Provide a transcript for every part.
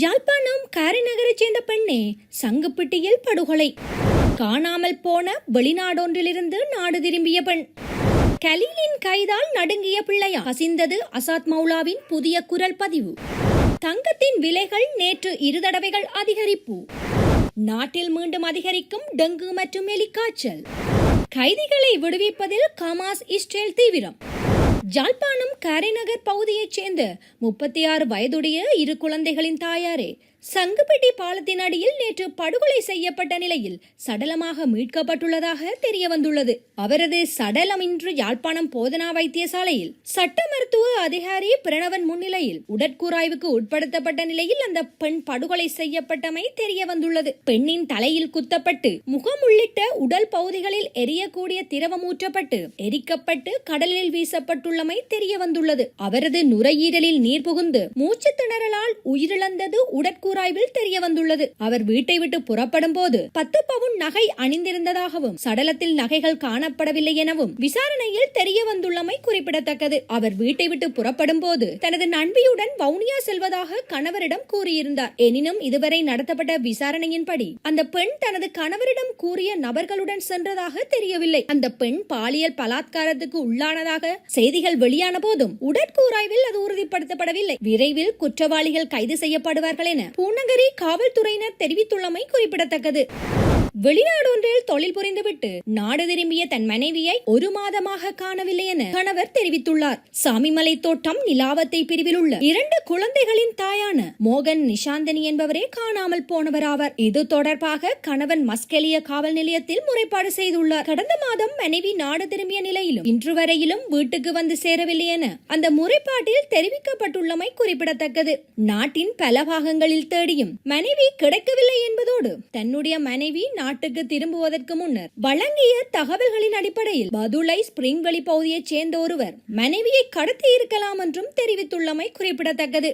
யாழ்ப்பாணம் காரைநகரைச் சேர்ந்த பெண்ணே சங்குப்பிட்டியில் படுகொலை. காணாமல் போன வெளிநாடொன்றிலிருந்து நாடு திரும்பிய பெண். கலீலின் கைதால் நடுங்கிய பிள்ளையா கசிந்தது அசாத் மௌலாவின் புதிய குரல் பதிவு. தங்கத்தின் விலைகள் நேற்று 2 தடவைகள் அதிகரிப்பு. நாட்டில் மீண்டும் அதிகரிக்கும் டெங்கு மற்றும் எலிக்காய்ச்சல். கைதிகளை விடுவிப்பதில் ஹமாஸ் இஸ்ரேல் தீவிரம். யாழ்ப்பாணம் காரைநகர் பகுதியைச் சேர்ந்த 36 வயதுடைய 2 குழந்தைகளின் தாயாரே சங்குப்பிட்டி பாலத்தின் அடியில் நேற்று படுகொலை செய்யப்பட்ட நிலையில் சடலமாக மீட்கப்பட்டுள்ளதாக தெரிய வந்துள்ளது. அவரது சடலம் இன்று யாழ்ப்பாணம் போதனா வைத்தியசாலையில் சட்ட மருத்துவ அதிகாரி பிரணவன் முன்னிலையில் உடற்கூராய்வுக்கு உட்படுத்தப்பட்ட நிலையில் அந்த பெண் படுகொலை செய்யப்பட்டமை தெரிய வந்துள்ளது. பெண்ணின் தலையில் குத்தப்பட்டு முகம் உள்ளிட்ட உடல் பகுதிகளில் எரியக்கூடிய திரவம் ஊற்றப்பட்டு எரிக்கப்பட்டு கடலில் வீசப்பட்டுள்ளமை தெரிய வந்துள்ளது. அவரது நுரையீரலில் நீர் புகுந்து மூச்சு திணறலால் உயிரிழந்தது உடற்கூராய்வில் தெரிய வந்துள்ளது. அவர் வீட்டை விட்டு புறப்படும் போது 10 பவுன் நகை அணிந்திருந்ததாகவும் சடலத்தில் நகைகள் காணப்படவில்லை எனவும் விசாரணையில் தெரிய வந்துள்ளமை குறிப்பிடத்தக்கது. அவர் வீட்டை விட்டு புறப்படும் போது தனது நண்பியுடன் வவுனியா செல்வதாக கணவரிடம் கூறியிருந்தார். எனினும் இதுவரை நடத்தப்பட்ட விசாரணையின்படி அந்த பெண் தனது கணவரிடம் கூறிய நபர்களுடன் சென்றதாக தெரியவில்லை. அந்த பெண் பாலியல் பலாத்காரத்துக்கு உள்ளானதாக செய்திகள் வெளியான போதும் உடற்கூராய்வில் அது உறுதிப்படுத்தப்படவில்லை. விரைவில் குற்றவாளிகள் கைது செய்யப்படுவார்கள் என பூநகரி காவல்துறையினர் தெரிவித்துள்ளமை குறிப்பிடத்தக்கது. வெளிநாடு ஒன்றில் தொழில் புரிந்துவிட்டு நாடு திரும்பிய தன் மனைவியை 1 மாதமாக காணவில்லை என கணவர் தெரிவித்துள்ளார். சாமிமலை தோட்டம் நிலாவத்தை பிரிவில் உள்ள 2 குழந்தைகளின் தாயான மோகன் நிஷாந்தனி என்பவரே காணாமல் போனவராவர். இது தொடர்பாக கணவன் மஸ்கெலிய காவல் நிலையத்தில் முறைப்பாடு செய்துள்ளார். கடந்த மாதம் மனைவி நாடு திரும்பிய நிலையிலும் இன்று வரையிலும் வீட்டுக்கு வந்து சேரவில்லை என அந்த முறைப்பாட்டில் தெரிவிக்கப்பட்டுள்ளமை குறிப்பிடத்தக்கது. நாட்டின் பல பாகங்களில் தேடியும் மனைவி கிடைக்கவில்லை என்பதோடு தன்னுடைய மனைவி நாட்டுக்கு திரும்புவதற்கு முன்னர் வழங்கிய தகவல்களின் அடிப்படையில் பதுளை ஸ்பிரிங் வெளி பகுதியைச் சேர்ந்த ஒருவர் மனைவியை கடத்தி இருக்கலாம் என்றும் தெரிவித்துள்ளமை குறிப்பிடத்தக்கது.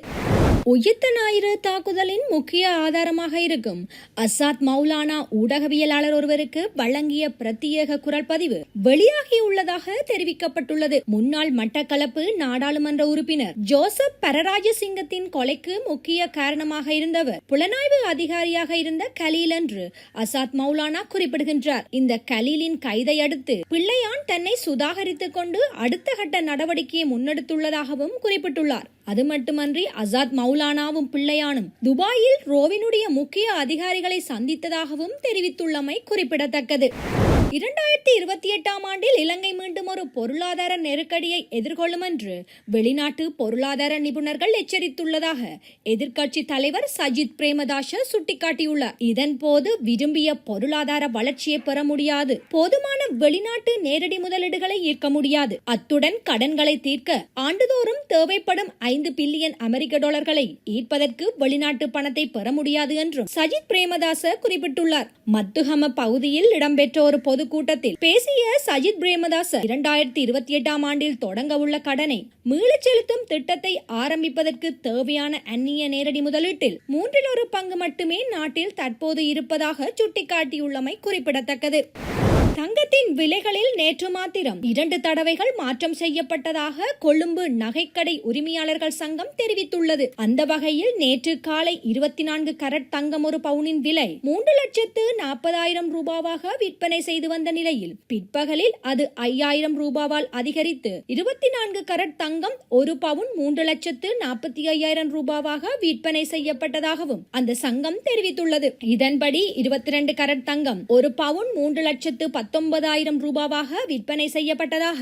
உயிர்த்த ஞாயிறு தாக்குதலின் முக்கிய ஆதாரமாக இருக்கும் அசாத் மௌலானா ஊடகவியலாளர் ஒருவருக்கு வழங்கிய பிரத்யேக குரல் பதிவு வெளியாகியுள்ளதாக தெரிவிக்கப்பட்டுள்ளது. முன்னாள் மட்டக்களப்பு நாடாளுமன்ற உறுப்பினர் ஜோசப் பரராஜசிங்கத்தின் கொலைக்கு முக்கிய காரணமாக இருந்தவர் புலனாய்வு அதிகாரியாக இருந்த கலீல் என்று அசாத் மௌலானா குறிப்பிடுகின்றார். இந்த கலீலின் கைதை அடுத்து பிள்ளையான் தன்னை சுதாகரித்துக் கொண்டு அடுத்த கட்ட நடவடிக்கையை முன்னெடுத்துள்ளதாகவும் குறிப்பிட்டுள்ளார். அது மட்டுமன்றி அசாத் மௌலானாவும் பிள்ளையானும் துபாயில் ரோவினுடைய முக்கிய அதிகாரிகளை சந்தித்ததாகவும் தெரிவித்துள்ளமை குறிப்பிடத்தக்கது. 2028ஆம் ஆண்டில் இலங்கை மீண்டும் ஒரு பொருளாதார நெருக்கடியை எதிர்கொள்ளும் என்று வெளிநாட்டு பொருளாதார நிபுணர்கள் எச்சரித்துள்ளதாக எதிர்க்கட்சி தலைவர் சஜித் பிரேமதாச சுட்டிக்காட்டியுள்ளார். இதன் போது விரும்பிய பொருளாதார வளர்ச்சியை பெற முடியாது, போதுமான வெளிநாட்டு நேரடி முதலீடுகளை ஈர்க்க முடியாது, அத்துடன் கடன்களை தீர்க்க ஆண்டுதோறும் தேவைப்படும் 5 பில்லியன் அமெரிக்க டாலர்களை ஈர்ப்பதற்கு வெளிநாட்டு பணத்தை பெற முடியாது என்றும் சஜித் பிரேமதாச குறிப்பிட்டுள்ளார். மத்துஹம பகுதியில் இடம்பெற்ற ஒரு பொதுக்கூட்டத்தில் பேசிய சஜித் பிரேமதாச 2028ஆம் ஆண்டில் தொடங்க உள்ள கடனை மீளச் செலுத்தும் திட்டத்தை ஆரம்பிப்பதற்கு தேவையான அந்நிய நேரடி முதலீட்டில் 1/3 பங்கு மட்டுமே நாட்டில் தற்போது இருப்பதாக சுட்டிக்காட்டியுள்ளமை குறிப்பிடத்தக்கது. தங்கத்தின் விலைகளில் நேற்று மாத்திரம் 2 தடவைகள் மாற்றம் செய்யப்பட்டதாக கொழும்பு நகைக்கடை உரிமையாளர்கள் சங்கம் தெரிவித்துள்ளது. அந்த வகையில் நேற்று காலை 24 கரட் தங்கம் ஒரு பவுனின் விலை 3,40,000 ரூபாவாக விற்பனை செய்து வந்த நிலையில் பிற்பகலில் அது 5,000 ரூபாவால் அதிகரித்து 24 கரட் தங்கம் ஒரு பவுன் 3,45,000 ரூபாவாக விற்பனை செய்யப்பட்டதாகவும் அந்த சங்கம் தெரிவித்துள்ளது. இதன்படி 22 கரட் தங்கம் ஒரு பவுன் 3,19,000 ரூபாவாக விற்பனை செய்யப்பட்டதாக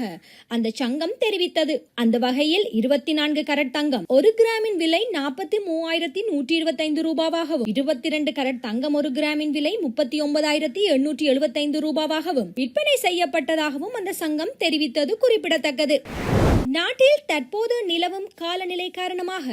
அந்த சங்கம் தெரிவித்தது. அந்த வகையில் 24 கரட் தங்கம் 1 கிராமின் விலை 43,125 ரூபாவாகவும் 22 கரட் தங்கம் 1 கிராமின் விலை 39,875 ரூபாவாகவும் விற்பனை செய்யப்பட்டதாகவும் அந்த சங்கம் தெரிவித்தது குறிப்பிடத்தக்கது. நாட்டில் தற்போது நிலவும் காலநிலை காரணமாக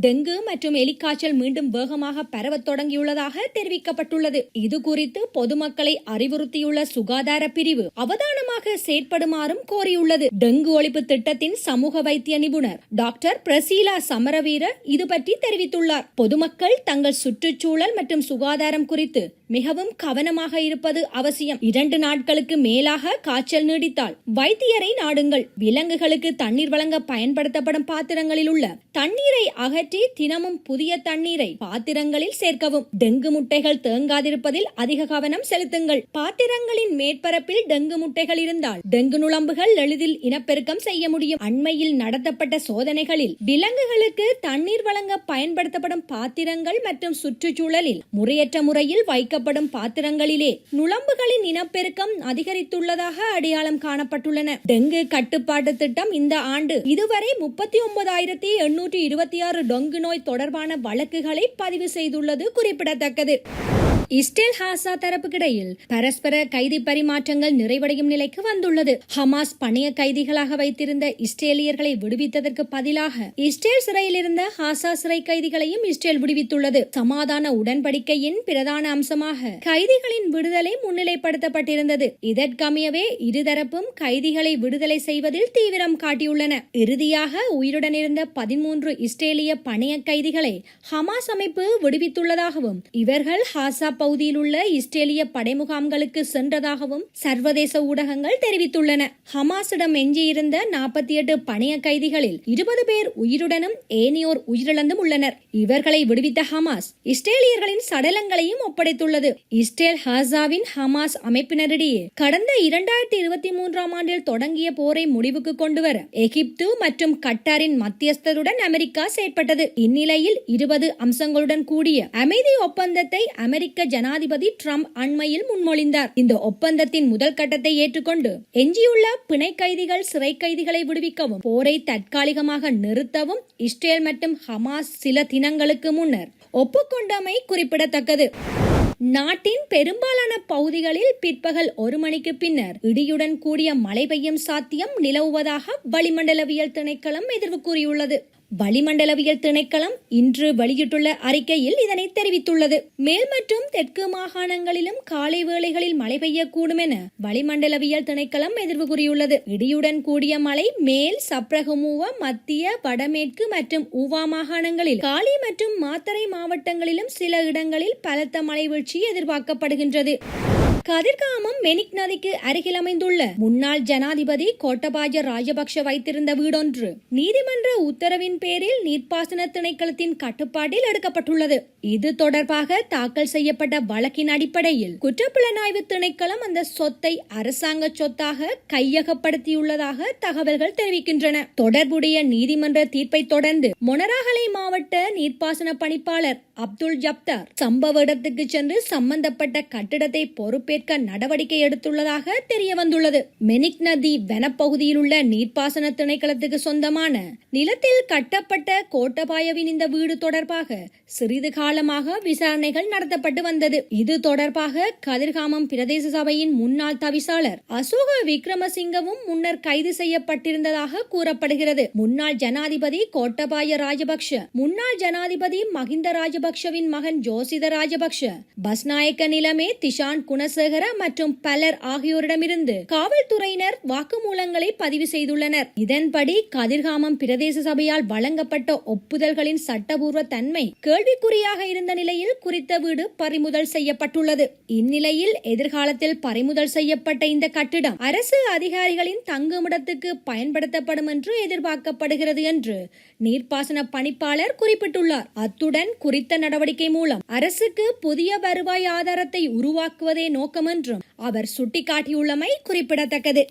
டெங்கு மற்றும் எலிக்காய்ச்சல் மீண்டும் வேகமாக பரவத் தொடங்கியுள்ளதாக தெரிவிக்கப்பட்டுள்ளது. இது குறித்து பொதுமக்களை அறிவுறுத்தியுள்ள சுகாதார பிரிவு அவதானமாக செயற்படுமாறும் கோரியுள்ளது. டெங்கு ஒழிப்பு திட்டத்தின் சமூக வைத்திய நிபுணர் டாக்டர் பிரசீலா சமரவீர இது பற்றி தெரிவித்துள்ளார். பொதுமக்கள் தங்கள் சுற்றுச்சூழல் மற்றும் சுகாதாரம் குறித்து மிகவும் கவனமாக இருப்பது அவசியம். 2 நாட்களுக்கு மேலாக காய்ச்சல் நீடித்தால் வைத்தியரை நாடுங்கள். விலங்குகளுக்கு தண்ணீர் வழங்க பயன்படுத்தப்படும் பாத்திரங்களில் உள்ள தண்ணீரை அகற்றி தினமும் புதிய தண்ணீரை பாத்திரங்களில் சேர்க்கவும். டெங்கு முட்டைகள் தேங்காதிருப்பதில் அதிக கவனம் செலுத்துங்கள். பாத்திரங்களின் மேற்பரப்பில் டெங்கு முட்டைகள் இருந்தால் டெங்கு நுளம்புகள் எளிதில் இனப்பெருக்கம் செய்ய முடியும். அண்மையில் நடத்தப்பட்ட சோதனைகளில் விலங்குகளுக்கு தண்ணீர் வழங்க பயன்படுத்தப்படும் பாத்திரங்கள் மற்றும் சுற்றுச்சூழலில் முறையற்ற முறையில் வைக்கப்படும் பாத்திரங்களிலே நுளம்புகளின் இனப்பெருக்கம் அதிகரித்துள்ளதாக அடையாளம் காணப்பட்டுள்ளன. டெங்கு கட்டுப்பாட்டு திட்டம் இந்த ஆண்டு இதுவரை 39,826 டெங்கு நோய் தொடர்பான வழக்குகளை பதிவு செய்துள்ளது குறிப்பிடத்தக்கது. இஸ்ரேல் ஹாசா தரப்புக்கிடையில் பரஸ்பர கைதி பரிமாற்றங்கள் நிறைவடையும் நிலைக்கு வந்துள்ளது. ஹமாஸ் பணிய கைதிகளாக வைத்திருந்த இஸ்ரேலியர்களை விடுவித்ததற்கு பதிலாக இஸ்ரேல் சிறையில் இருந்த ஹாசா சிறை கைதிகளையும் இஸ்ரேல் விடுவித்துள்ளது. சமாதான உடன்படிக்கையின் பிரதான அம்சமாக கைதிகளின் விடுதலை முன்னிலைப்படுத்தப்பட்டிருந்தது. இதற்கமையவே இருதரப்பும் கைதிகளை விடுதலை செய்வதில் தீவிரம் காட்டியுள்ளன. இறுதியாக உயிருடன் இருந்த 13 இஸ்ரேலிய பணிய கைதிகளை ஹமாஸ் அமைப்பு விடுவித்துள்ளதாகவும் இவர்கள் ஹாசா பகுதியில் உள்ள இஸ்ரேலிய படைமுகாம்களுக்கு சென்றதாகவும் சர்வதேச ஊடகங்கள் தெரிவித்துள்ளன. ஹமாஸிடம் எஞ்சியிருந்த 48 பணிய கைதிகளில் 20 பேர் உயிருடனும் ஏனையோர் உயிரிழந்தும் உள்ளனர். இவர்களை விடுவித்த ஹமாஸ் இஸ்ரேலியர்களின் சடலங்களையும் ஒப்படைத்துள்ளது. இஸ்ரேல் ஹாசாவின் ஹமாஸ் அமைப்பினரிடையே கடந்த 2023ஆம் ஆண்டில் தொடங்கிய போரை முடிவுக்கு கொண்டுவர எகிப்து மற்றும் கட்டாரின் மத்தியஸ்தருடன் அமெரிக்கா செயற்பட்டது. இந்நிலையில் 20 அம்சங்களுடன் கூடிய அமைதி ஒப்பந்தத்தை அமெரிக்க ஜனாதிபதி ட்ரம்ப் அண்மையில் முன்மொழிந்தார். இந்த ஒப்பந்தத்தின் முதல் கட்டத்தை ஏற்றுக்கொண்டு எஞ்சியுள்ள பிணை கைதிகள் சிறை கைதிகளை விடுவிக்கவும் போரை தற்காலிகமாக நிறுத்தவும் இஸ்ரேல் மற்றும் ஹமாஸ் சில தினங்களுக்கு முன்னர் ஒப்புக்கொண்டமை குறிப்பிடத்தக்கது. நாட்டின் பெரும்பாலான பகுதிகளில் பிற்பகல் 1 மணிக்கு பின்னர் இடியுடன் கூடிய மழை பெய்யும் சாத்தியம் நிலவுவதாக வளிமண்டலவியல் திணைக்களம் எதிர்வு கூறியுள்ளது. வளிமண்டலவியல் திணைக்களம் இன்று வெளியிட்டுள்ள அறிக்கையில் இதனை தெரிவித்துள்ளது. மேல் மற்றும் தெற்கு மாகாணங்களிலும் காலை வேளைகளில் மழை பெய்யக்கூடும் என வளிமண்டலவியல் திணைக்களம் எதிர்வு கூறியுள்ளது. இடியுடன் கூடிய மழை மேல் சப்ரகமுவ மத்திய வடமேற்கு மற்றும் ஊவா மாகாணங்களில் காலி மற்றும் மாத்தறை மாவட்டங்களிலும் சில இடங்களில் பலத்த மழை வீழ்ச்சி எதிர்பார்க்கப்படுகின்றது. கதிர்காமம் மெனிக் நதிக்கு அருகில் அமைந்துள்ள முன்னாள் ஜனாதிபதி கோட்டபாய ராஜபக்ஷ வைத்திருந்த வீடொன்று நீதிமன்ற உத்தரவின் பேரில் நீர்ப்பாசன திணைக்களத்தின் கட்டுப்பாட்டில் எடுக்கப்பட்டுள்ளது. இது தொடர்பாக தாக்கல் செய்யப்பட்ட வழக்கின் அடிப்படையில் குற்றப்புலனாய்வு திணைக்களம் அந்த சொத்தை அரசாங்க சொத்தாக கையகப்படுத்தியுள்ளதாக தகவல்கள் தெரிவிக்கின்றன. தொடர்புடைய நீதிமன்ற தீர்ப்பை தொடர்ந்து மொனராகலை மாவட்ட நீர்ப்பாசன பணிப்பாளர் அப்துல் ஜப்தார் சம்பவ இடத்துக்கு சென்று சம்பந்தப்பட்ட கட்டிடத்தை பொறுப்பேற்க நடவடிக்கை எடுத்துள்ளதாக தெரிய வந்துள்ளது. மெனிக் நதி வனப்பகுதியில் உள்ள நீர்ப்பாசன திணைக்களத்துக்கு சொந்தமான நிலத்தில் கட்டப்பட்ட கோட்டபாயவின் இந்த வீடு தொடர்பாக சிறிது காலமாக விசாரணைகள் நடத்தப்பட்டு வந்தது. இது தொடர்பாக கதிர்காமம் பிரதேச சபையின் முன்னாள் தவிசாளர் அசோக விக்ரமசிங்கவும் முன்னர் கைது செய்யப்பட்டிருந்ததாக கூறப்படுகிறது. முன்னாள் ஜனாதிபதி கோட்டபாய ராஜபக்ஷ, முன்னாள் ஜனாதிபதி மஹிந்த ராஜபக்ஷவின் மகன் ஜோசித ராஜபக்ஷ, பஸ்நாயக்க நிலைமை திஷான் குணசேகர மற்றும் பலர் ஆகியோரிடமிருந்து காவல்துறையினர் வாக்குமூலங்களை பதிவு செய்துள்ளனர். இதன்படி கதிர்காமம் பிரதேச சபையால் வழங்கப்பட்ட ஒப்புதல்களின் சட்டபூர்வ தன்மை கேள்விக்குறியாக இருந்த நிலையில் குறித்த வீடு பறிமுதல் செய்யப்பட்டுள்ளது. இந்நிலையில் எதிர்காலத்தில் பறிமுதல் செய்யப்பட்ட இந்த கட்டிடம் அரசு அதிகாரிகளின் தங்குமிடத்துக்கு பயன்படுத்தப்படும் என்று எதிர்பார்க்கப்படுகிறது என்று நீர்ப்பாசன பணிப்பாளர் குறிப்பிட்டுள்ளார். அத்துடன் குறித்த நடவடிக்கை மூலம் அரசுக்கு புதிய வருவாய் ஆதாரத்தை உருவாக்குவதே நோக்கம் என்றும் அவர் சுட்டிக்காட்டியுள்ளமை குறிப்பிடத்தக்கது.